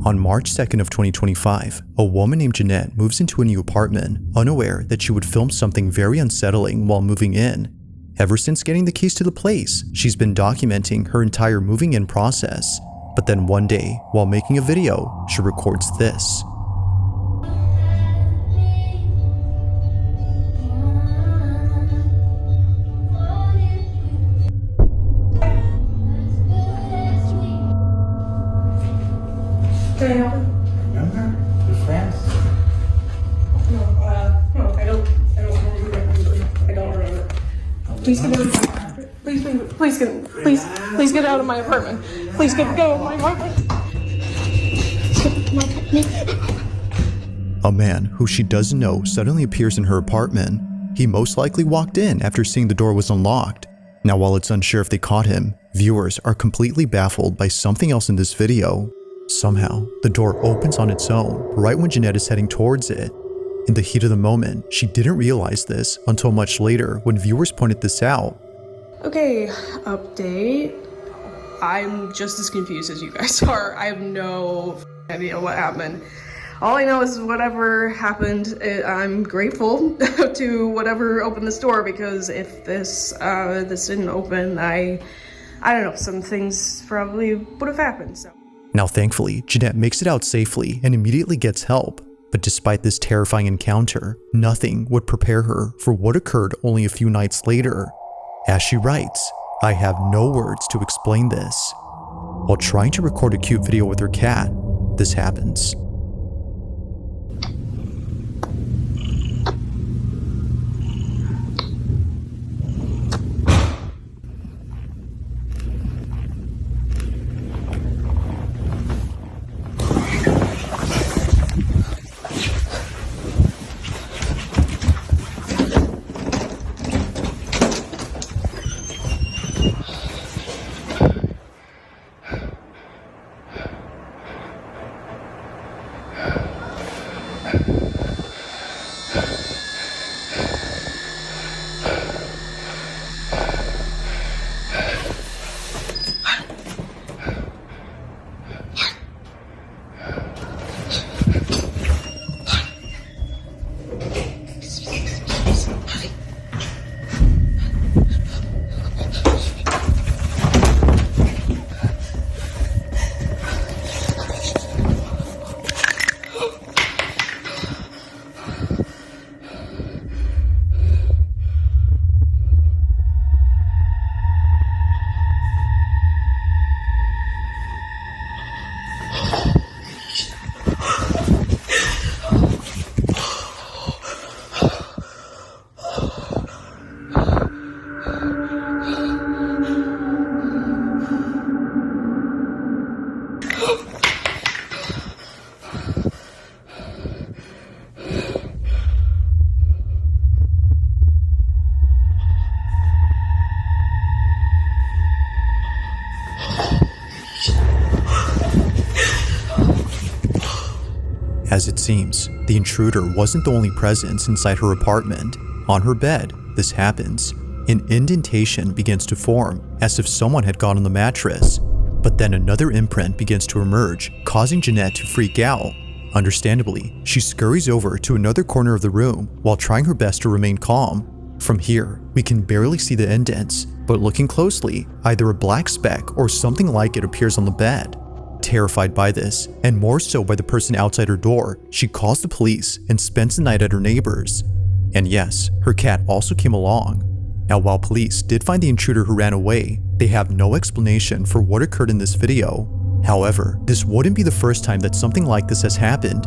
On March 2nd of 2025, a woman named Jeanette moves into a new apartment, unaware that she would film something very unsettling while moving in. Ever since getting the keys to the place, she's been documenting her entire moving in process. But then one day, while making a video, she records this. Can I help you? Remember? We're friends. No, I don't remember. I don't remember. Please get out of my apartment. Please get out of my apartment. Please get out of my apartment. A man who she doesn't know suddenly appears in her apartment. He most likely walked in after seeing the door was unlocked. Now, while it's unsure if they caught him, viewers are completely baffled by something else in this video. Somehow, the door opens on its own right when Jeanette is heading towards it. In the heat of the moment, she didn't realize this until much later when viewers pointed this out. Okay, update. I'm just as confused as you guys are. I have no idea what happened. All I know is whatever happened, I'm grateful to whatever opened this door, because if this didn't open, I don't know, some things probably would have happened. So. Now, thankfully, Jeanette makes it out safely and immediately gets help. But despite this terrifying encounter, nothing would prepare her for what occurred only a few nights later. As she writes, "I have no words to explain this." While trying to record a cute video with her cat, this happens. As it seems, the intruder wasn't the only presence inside her apartment. On her bed, this happens. An indentation begins to form, as if someone had gone on the mattress. But then another imprint begins to emerge, causing Jeanette to freak out. Understandably, she scurries over to another corner of the room while trying her best to remain calm. From here, we can barely see the indents, but looking closely, either a black speck or something like it appears on the bed. Terrified by this, and more so by the person outside her door, she calls the police and spends the night at her neighbor's. And yes, her cat also came along. Now, while police did find the intruder who ran away, they have no explanation for what occurred in this video. However, this wouldn't be the first time that something like this has happened.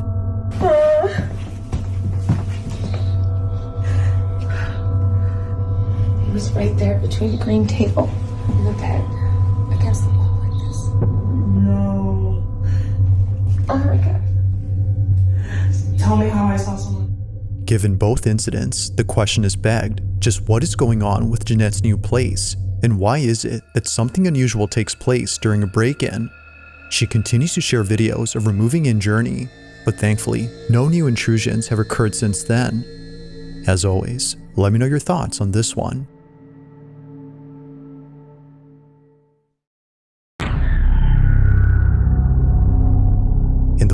It was right there between the green table and the bed, against the wall like this. No. Oh my God. Tell me how I saw someone. Given both incidents, the question is begged, just what is going on with Jeanette's new place? And why is it that something unusual takes place during a break-in? She continues to share videos of her moving-in journey, but thankfully, no new intrusions have occurred since then. As always, let me know your thoughts on this one.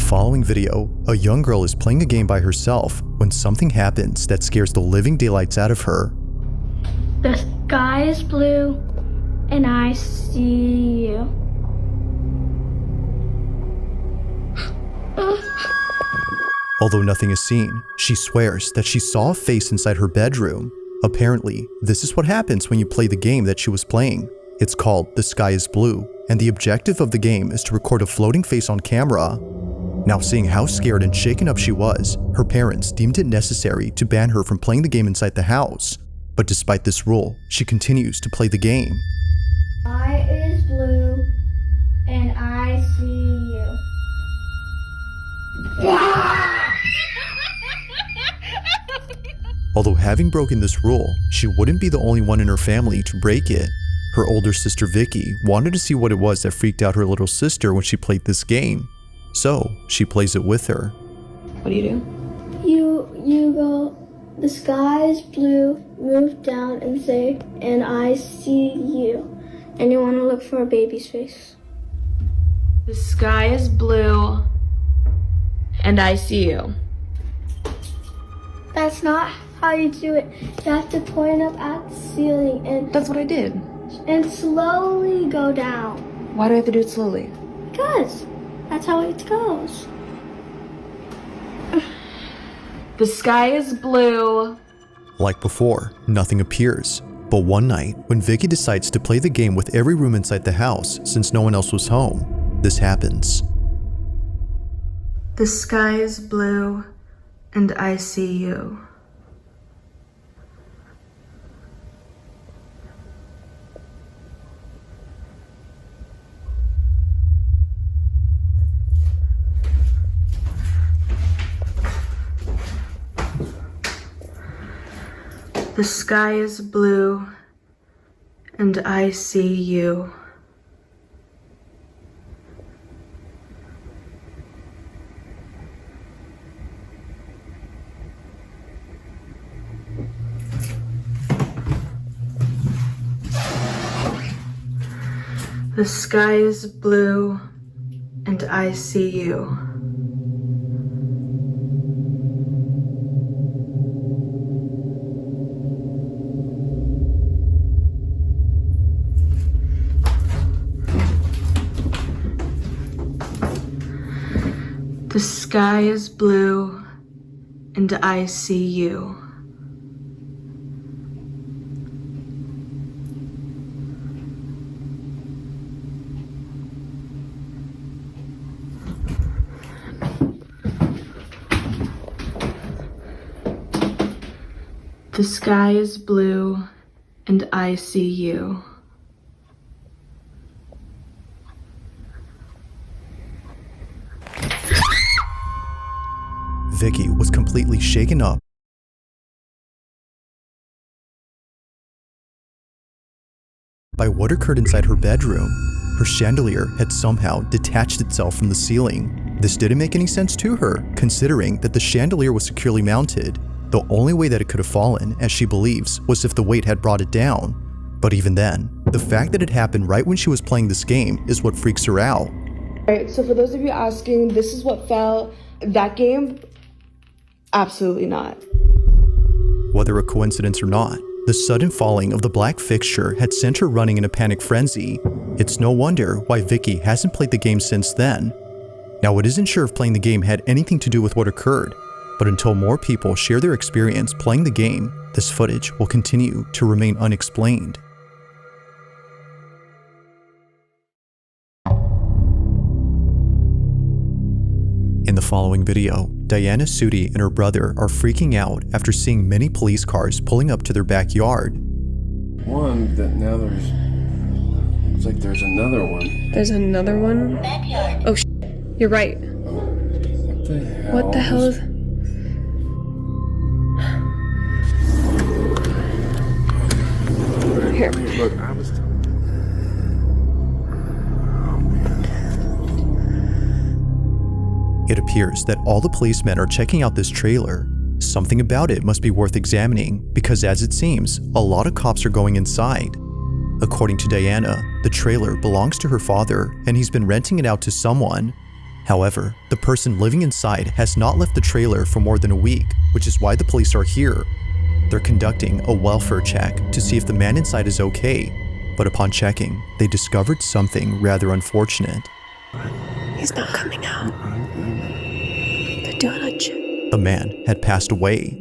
following video, a young girl is playing a game by herself when something happens that scares the living daylights out of her. The sky is blue, and I see you. Although nothing is seen, she swears that she saw a face inside her bedroom. Apparently, this is what happens when you play the game that she was playing. It's called The Sky is Blue, and the objective of the game is to record a floating face on camera. Now, seeing how scared and shaken up she was, her parents deemed it necessary to ban her from playing the game inside the house. But despite this rule, she continues to play the game. Sky is blue, and I see you. Although having broken this rule, she wouldn't be the only one in her family to break it. Her older sister Vicky wanted to see what it was that freaked out her little sister when she played this game. So, she plays it with her. What do you do? You go, the sky is blue, move down and say, and I see you. And you want to look for a baby's face. The sky is blue, and I see you. That's not how you do it. You have to point up at the ceiling That's what I did. and slowly go down. Why do I have to do it slowly? Because that's how it goes. The sky is blue. Like before, nothing appears. But one night, when Vicky decides to play the game with every room inside the house since no one else was home, this happens. The sky is blue, and I see you. The sky is blue, and I see you. The sky is blue, and I see you. The sky is blue, and I see you. The sky is blue, and I see you. Vicky was completely shaken up by what occurred inside her bedroom. Her chandelier had somehow detached itself from the ceiling. This didn't make any sense to her, considering that the chandelier was securely mounted. The only way that it could have fallen, as she believes, was if the weight had brought it down. But even then, the fact that it happened right when she was playing this game is what freaks her out. Alright, so for those of you asking, this is what fell. That game, absolutely not. Whether a coincidence or not, the sudden falling of the black fixture had sent her running in a panic frenzy. It's no wonder why Vicky hasn't played the game since then. Now, it isn't sure if playing the game had anything to do with what occurred, but until more people share their experience playing the game, this footage will continue to remain unexplained. In the following video, Diana Sudi and her brother are freaking out after seeing many police cars pulling up to their backyard. One that now there's looks like there's another one. There's another one? Oh, you're right. What the hell? is... Here. Look, I was. It appears that all the policemen are checking out this trailer. Something about it must be worth examining because, as it seems, a lot of cops are going inside. According to Diana, the trailer belongs to her father and he's been renting it out to someone. However, the person living inside has not left the trailer for more than a week, which is why the police are here. They're conducting a welfare check to see if the man inside is okay, but upon checking, they discovered something rather unfortunate. He's not coming out. They're doing a check. The man had passed away.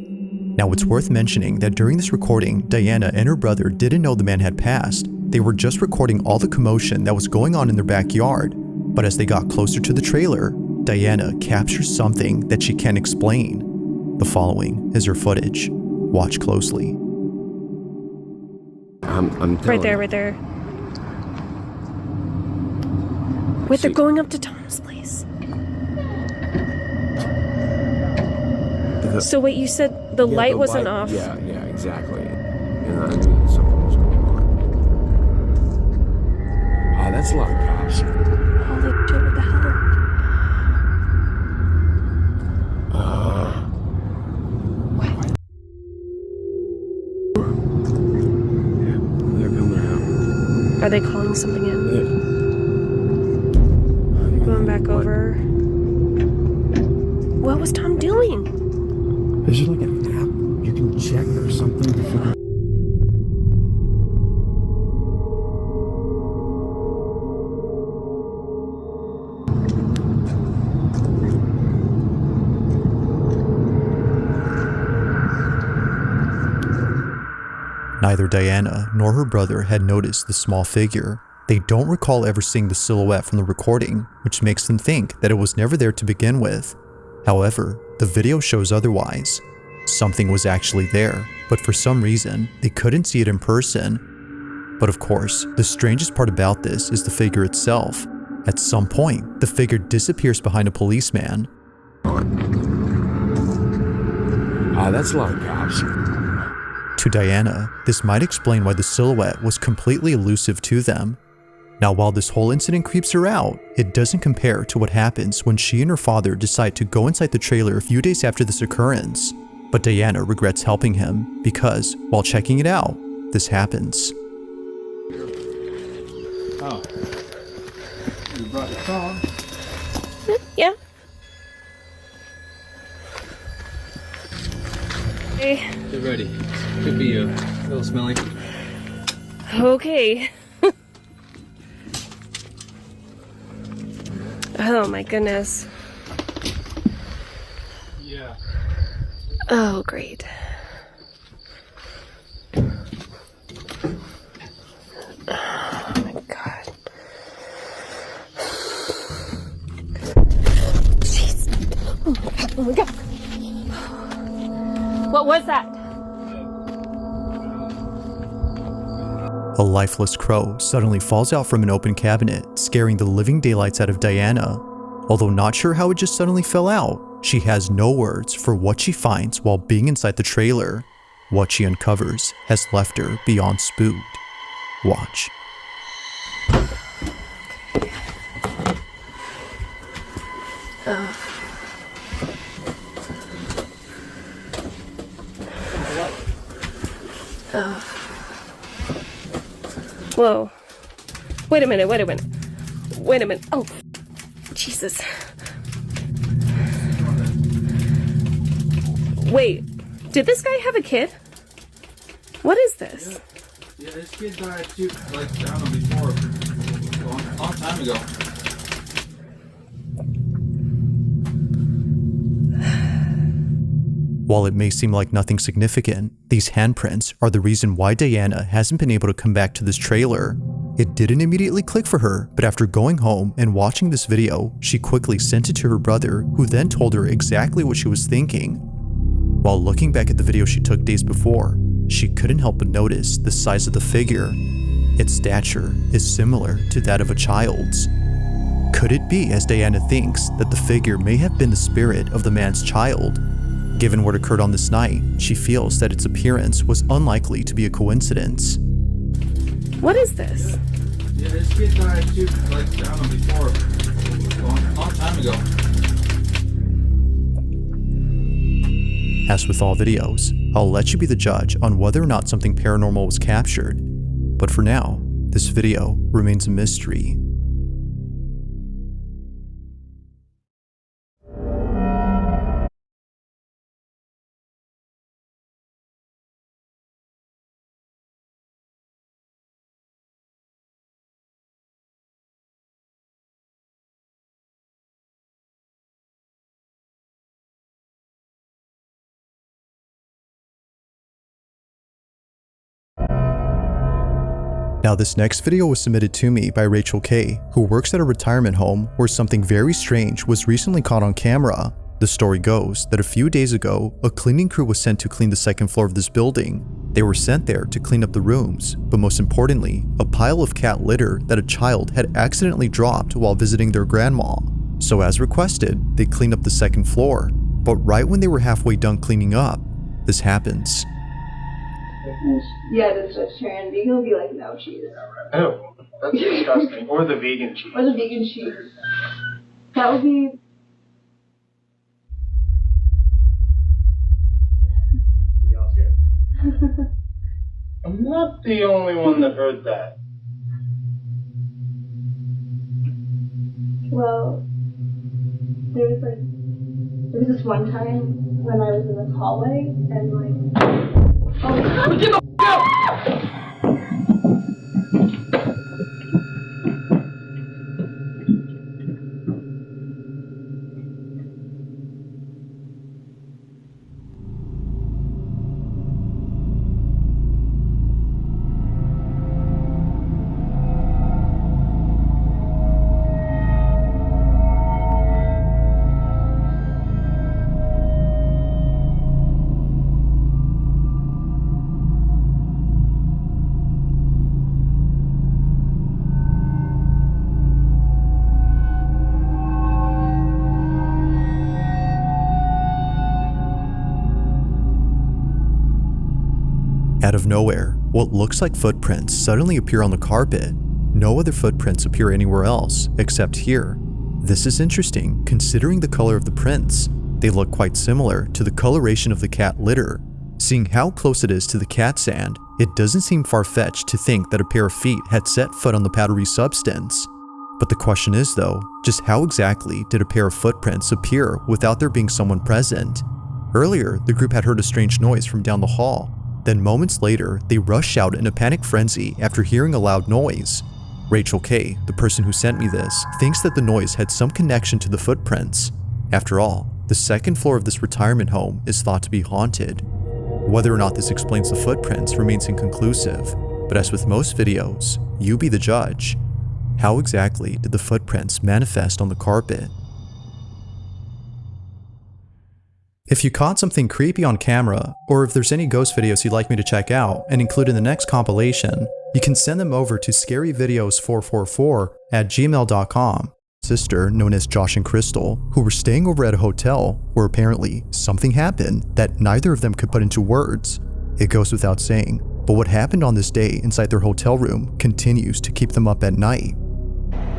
Now it's worth mentioning that during this recording, Diana and her brother didn't know the man had passed. They were just recording all the commotion that was going on in their backyard. But as they got closer to the trailer, Diana captures something that she can't explain. The following is her footage. Watch closely. I'm Right there. Wait, they're going up to Tom's place. So wait, you said the light wasn't off? Yeah, exactly. And I knew something was going on. Ah, that's a lot of cops. Holy shit, what the hell? They're coming out. Are they calling something in? They're going back over. What was Tom doing? Is there like an app you can check or something to figure? Neither Diana nor her brother had noticed the small figure. They don't recall ever seeing the silhouette from the recording, which makes them think that it was never there to begin with. However, the video shows otherwise. Something was actually there, but for some reason, they couldn't see it in person. But of course, the strangest part about this is the figure itself. At some point, the figure disappears behind a policeman. Ah, that's a lot of cops. To Diana, this might explain why the silhouette was completely elusive to them. Now, while this whole incident creeps her out, it doesn't compare to what happens when she and her father decide to go inside the trailer a few days after this occurrence. But Diana regrets helping him because, while checking it out, this happens. Oh. You brought your phone? Yeah. Hey. Get ready. Could be a little smelly. Okay. Oh my goodness. Yeah. Oh, great. Oh my god. Jeez. Oh my god. What was that? A lifeless crow suddenly falls out from an open cabinet, scaring the living daylights out of Diana. Although not sure how it just suddenly fell out, she has no words for what she finds while being inside the trailer. What she uncovers has left her beyond spooked. Watch. Whoa. Wait a minute. Oh, Jesus. Wait, did this guy have a kid? What is this? Yeah, this kid died too, like, I don't know, before, a long time ago. While it may seem like nothing significant, these handprints are the reason why Diana hasn't been able to come back to this trailer. It didn't immediately click for her, but after going home and watching this video, she quickly sent it to her brother, who then told her exactly what she was thinking. While looking back at the video she took days before, she couldn't help but notice the size of the figure. Its stature is similar to that of a child's. Could it be, as Diana thinks, that the figure may have been the spirit of the man's child? Given what occurred on this night, she feels that its appearance was unlikely to be a coincidence. What is this? Yeah, this kid died too, like, I don't know, before, a long time ago. As with all videos, I'll let you be the judge on whether or not something paranormal was captured. But for now, this video remains a mystery. Now this next video was submitted to me by Rachel K, who works at a retirement home where something very strange was recently caught on camera. The story goes that a few days ago, a cleaning crew was sent to clean the second floor of this building. They were sent there to clean up the rooms, but most importantly, a pile of cat litter that a child had accidentally dropped while visiting their grandma. So as requested, they cleaned up the second floor. But right when they were halfway done cleaning up, this happens. Yeah, that's vegetarian. Vegan will be like, no cheese. Ew, that's disgusting. Or the vegan cheese. Or the vegan cheese. That would be... Y'all see it? I'm not the only one that heard that. Well, there was this one time when I was in this hallway and Out of nowhere, what looks like footprints suddenly appear on the carpet. No other footprints appear anywhere else, except here. This is interesting, considering the color of the prints. They look quite similar to the coloration of the cat litter. Seeing how close it is to the cat sand, it doesn't seem far-fetched to think that a pair of feet had set foot on the powdery substance. But the question is though, just how exactly did a pair of footprints appear without there being someone present? Earlier, the group had heard a strange noise from down the hall. Then moments later, they rush out in a panic frenzy after hearing a loud noise. Rachel K, the person who sent me this, thinks that the noise had some connection to the footprints. After all, the second floor of this retirement home is thought to be haunted. Whether or not this explains the footprints remains inconclusive, but as with most videos, you be the judge. How exactly did the footprints manifest on the carpet? If you caught something creepy on camera, or if there's any ghost videos you'd like me to check out and include in the next compilation, you can send them over to scaryvideos444@gmail.com. Sister, known as Josh and Crystal, who were staying over at a hotel where apparently something happened that neither of them could put into words. It goes without saying, but what happened on this day inside their hotel room continues to keep them up at night.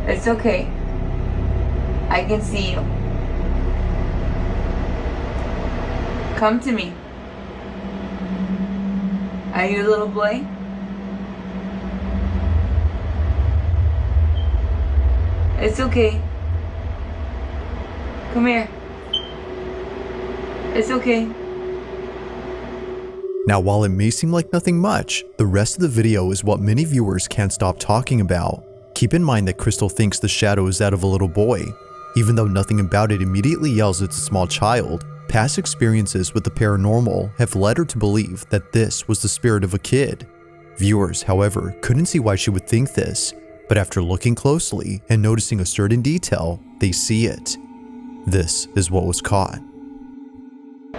It's okay. I can see you. Come to me. Are you a little boy? It's okay. Come here. It's okay. Now, while it may seem like nothing much, the rest of the video is what many viewers can't stop talking about. Keep in mind that Crystal thinks the shadow is that of a little boy. Even though nothing about it immediately yells it's a small child, past experiences with the paranormal have led her to believe that this was the spirit of a kid. Viewers, however, couldn't see why she would think this, but after looking closely and noticing a certain detail, they see it. This is what was caught. I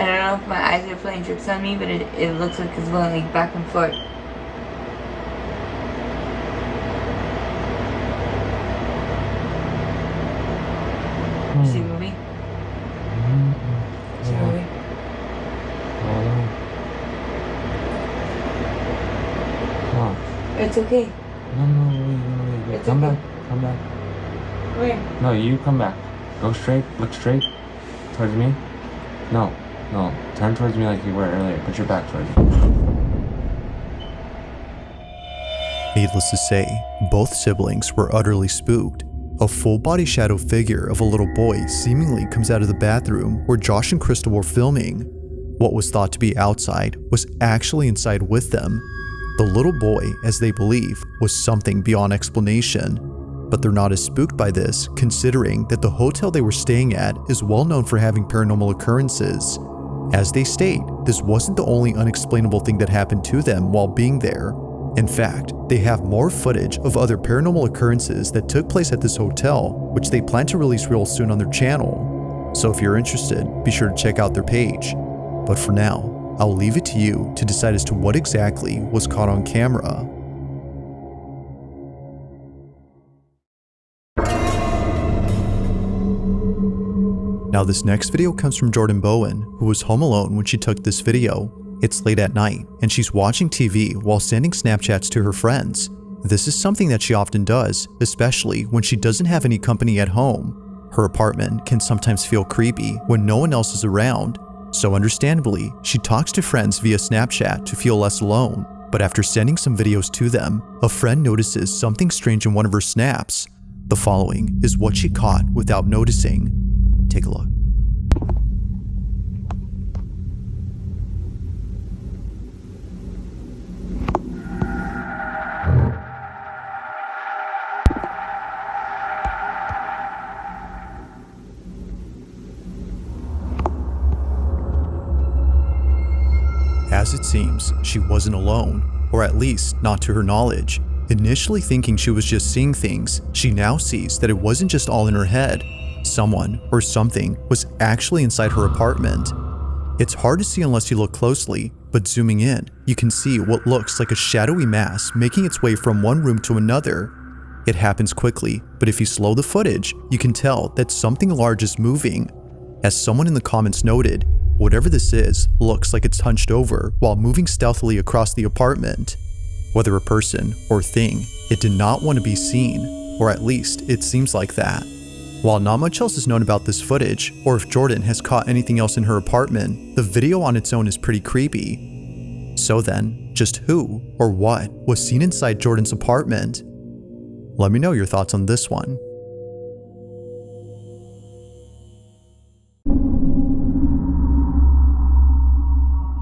don't know if my eyes are playing tricks on me, but it looks like it's going like back and forth. Is he moving? Is he moving? It's okay. No, It's come okay. back, come back. Where? No, you come back. Go straight, look straight towards me. No, turn towards me like you were earlier. Put your back towards me. Needless to say, both siblings were utterly spooked. A full-body shadow figure of a little boy seemingly comes out of the bathroom where Josh and Crystal were filming. What was thought to be outside was actually inside with them. The little boy, as they believe, was something beyond explanation. But they're not as spooked by this, considering that the hotel they were staying at is well known for having paranormal occurrences. As they state, this wasn't the only unexplainable thing that happened to them while being there. In fact, they have more footage of other paranormal occurrences that took place at this hotel, which they plan to release real soon on their channel. So if you're interested, be sure to check out their page. But for now, I'll leave it to you to decide as to what exactly was caught on camera. Now this next video comes from Jordan Bowen, who was home alone when she took this video. It's late at night, and she's watching TV while sending Snapchats to her friends. This is something that she often does, especially when she doesn't have any company at home. Her apartment can sometimes feel creepy when no one else is around, so understandably, she talks to friends via Snapchat to feel less alone. But after sending some videos to them, a friend notices something strange in one of her snaps. The following is what she caught without noticing. Take a look. As it seems, she wasn't alone, or at least not to her knowledge. Initially thinking she was just seeing things, she now sees that it wasn't just all in her head. Someone or something was actually inside her apartment. It's hard to see unless you look closely, but zooming in, you can see what looks like a shadowy mass making its way from one room to another. It happens quickly, but if you slow the footage, you can tell that something large is moving. As someone in the comments noted, whatever this is looks like it's hunched over while moving stealthily across the apartment. Whether a person or thing, it did not want to be seen, or at least it seems like that. While not much else is known about this footage, or if Jordan has caught anything else in her apartment, the video on its own is pretty creepy. So then, just who or what was seen inside Jordan's apartment? Let me know your thoughts on this one.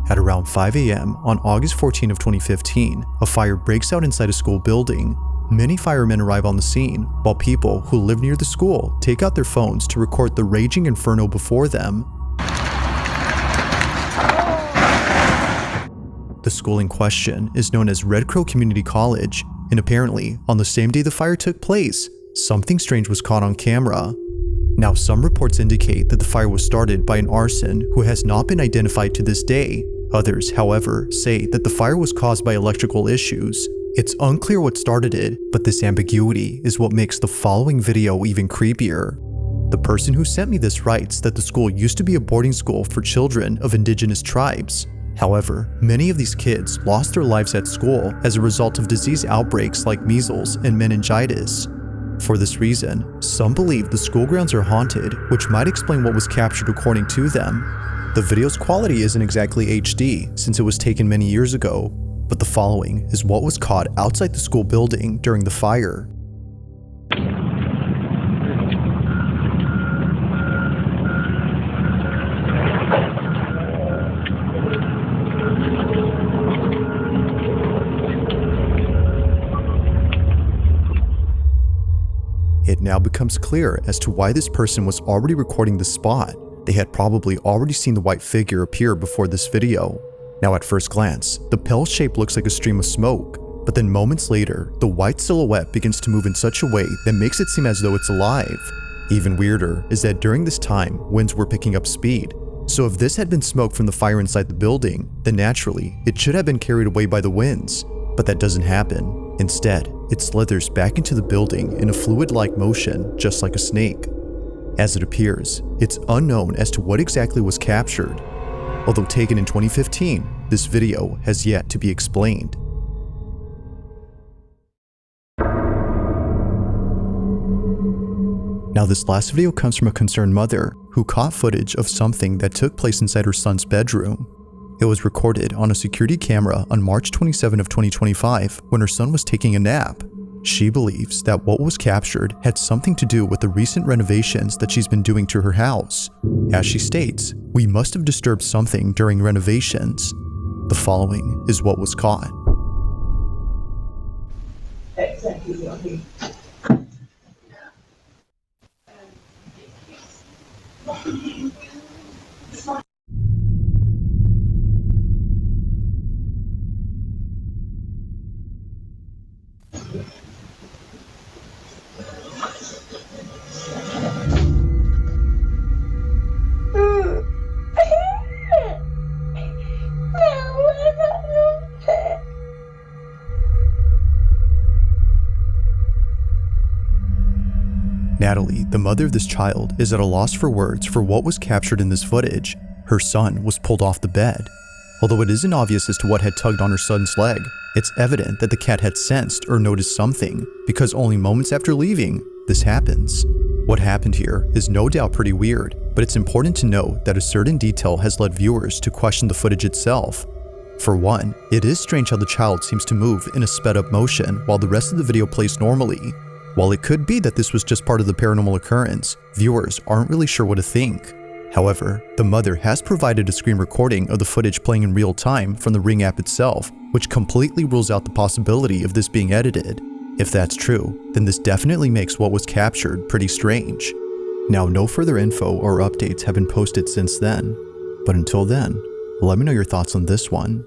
At around 5 a.m. on August 14 of 2015, a fire breaks out inside a school building. Many firemen arrive on the scene, while people who live near the school take out their phones to record the raging inferno before them. The school in question is known as Red Crow Community College, and apparently, on the same day the fire took place, something strange was caught on camera. Now, some reports indicate that the fire was started by an arson who has not been identified to this day. Others, however, say that the fire was caused by electrical issues. It's unclear what started it, but this ambiguity is what makes the following video even creepier. The person who sent me this writes that the school used to be a boarding school for children of indigenous tribes. However, many of these kids lost their lives at school as a result of disease outbreaks like measles and meningitis. For this reason, some believe the school grounds are haunted, which might explain what was captured according to them. The video's quality isn't exactly HD since it was taken many years ago, but the following is what was caught outside the school building during the fire. It now becomes clear as to why this person was already recording the spot. They had probably already seen the white figure appear before this video. Now at first glance, the pale shape looks like a stream of smoke, but then moments later, the white silhouette begins to move in such a way that makes it seem as though it's alive. Even weirder is that during this time, winds were picking up speed. So if this had been smoke from the fire inside the building, then naturally, it should have been carried away by the winds. But that doesn't happen. Instead, it slithers back into the building in a fluid-like motion, just like a snake. As it appears, it's unknown as to what exactly was captured. Although taken in 2015, this video has yet to be explained. Now this last video comes from a concerned mother who caught footage of something that took place inside her son's bedroom. It was recorded on a security camera on March 27 of 2025 when her son was taking a nap. She believes that what was captured had something to do with the recent renovations that she's been doing to her house. As she states, "We must have disturbed something during renovations." The following is what was caught. Natalie, the mother of this child, is at a loss for words for what was captured in this footage. Her son was pulled off the bed. Although it isn't obvious as to what had tugged on her son's leg, it's evident that the cat had sensed or noticed something, because only moments after leaving, this happens. What happened here is no doubt pretty weird, but it's important to note that a certain detail has led viewers to question the footage itself. For one, it is strange how the child seems to move in a sped up motion while the rest of the video plays normally. While it could be that this was just part of the paranormal occurrence, viewers aren't really sure what to think. However, the mother has provided a screen recording of the footage playing in real time from the Ring app itself, which completely rules out the possibility of this being edited. If that's true, then this definitely makes what was captured pretty strange. Now, no further info or updates have been posted since then, but until then, let me know your thoughts on this one.